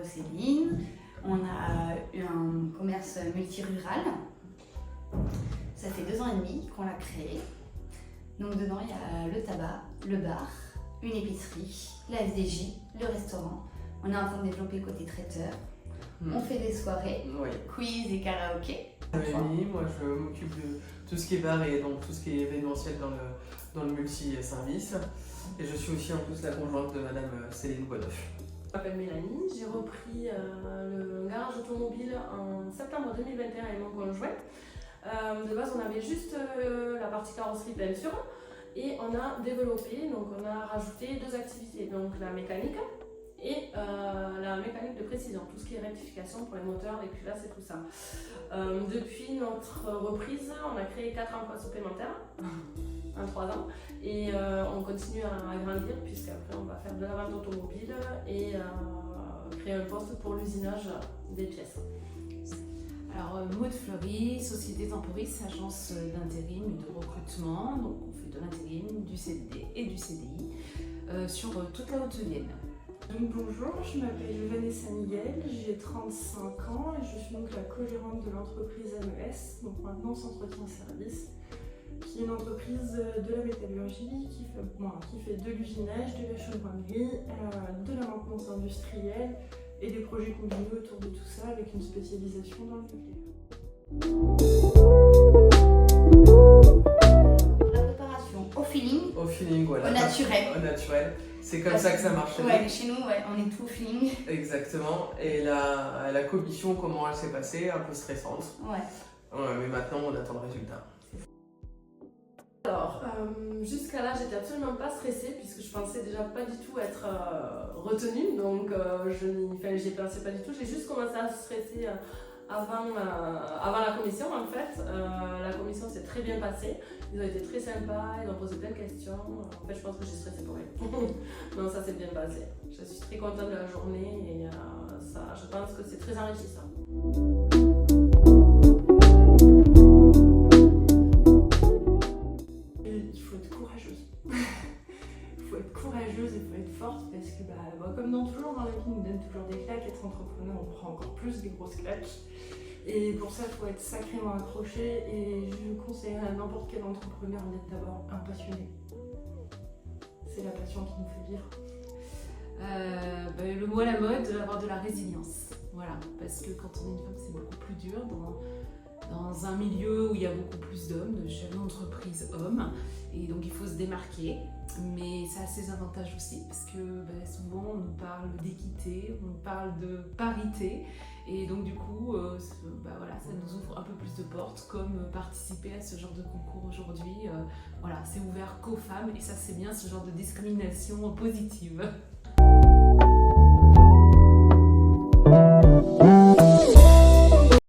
Céline. On a eu un commerce multirural. Ça fait 2 ans et demi qu'on l'a créé. Donc dedans, il y a le tabac, le bar, une épicerie, la FDJ, le restaurant. On est en train de développer côté traiteur. On fait des soirées, quiz et karaoké. Oui, moi je m'occupe de tout ce qui est bar et donc tout ce qui est événementiel dans le multi-service. Et je suis aussi en plus la conjointe de Madame Céline Boisneuf. Je m'appelle Mélanie, j'ai repris le garage automobile en septembre 2021 avec mon conjoint. De base, on avait juste la partie carrosserie peinture et on a développé, donc on a rajouté 2 activités, donc la mécanique et la mécanique de précision, tout ce qui est rectification pour les moteurs, les cuvasses et tout ça. Depuis notre reprise, on a créé 4 emplois supplémentaires en 3 ans et on continue à grandir puisqu'après on va faire de la vente automobile et créer un poste pour l'usinage des pièces. Alors Maud Fleury, société Temporis, agence d'intérim et de recrutement. Donc on fait de l'intérim, du CDD et du CDI sur toute la Haute-Vienne. Donc bonjour, je m'appelle Vanessa Miguel, j'ai 35 ans et je suis donc la co-gérante de l'entreprise MES, donc maintenant Entretien Service, qui est une entreprise de la métallurgie qui fait de l'usinage, de la chaudronnerie, de la maintenance industrielle et des projets combinés autour de tout ça avec une spécialisation dans le nucléaire. La préparation au feeling, Au feeling, voilà. au naturel. Au naturel. C'est comme ça que ça marche. Ouais, chez nous, on est tout au feeling. Exactement. Et la commission, comment elle s'est passée, un peu stressante. Ouais. Mais maintenant, on attend le résultat. Alors, jusqu'à là, j'étais absolument pas stressée puisque je pensais déjà pas du tout être retenue, donc j'y pensais pas du tout. J'ai juste commencé à stresser avant la commission en fait. La commission s'est très bien passée, ils ont été très sympas, ils ont posé plein de questions. En fait, je pense que j'ai stressé pour rien. Non, ça s'est bien passé. Je suis très contente de la journée et je pense que c'est très enrichissant. Il faut être courageuse. Il faut être courageuse et il faut être forte parce que comme toujours dans la vie, on nous donne toujours des claques. Être entrepreneur, on prend encore plus des grosses claques. Et pour ça, il faut être sacrément accroché. Et je conseille à n'importe quel entrepreneur d'être d'abord un passionné. C'est la passion qui nous fait vivre. Le mot à la mode, avoir de la résilience. Voilà, parce que quand on est une femme, c'est beaucoup plus dur dans un milieu où il y a beaucoup plus d'hommes, de chefs d'entreprise hommes, et donc il faut se démarquer. Mais ça a ses avantages aussi, parce que souvent on nous parle d'équité, on nous parle de parité, et donc du coup, ça nous ouvre un peu plus de portes, comme participer à ce genre de concours aujourd'hui. C'est ouvert qu'aux femmes, et ça c'est bien, ce genre de discrimination positive.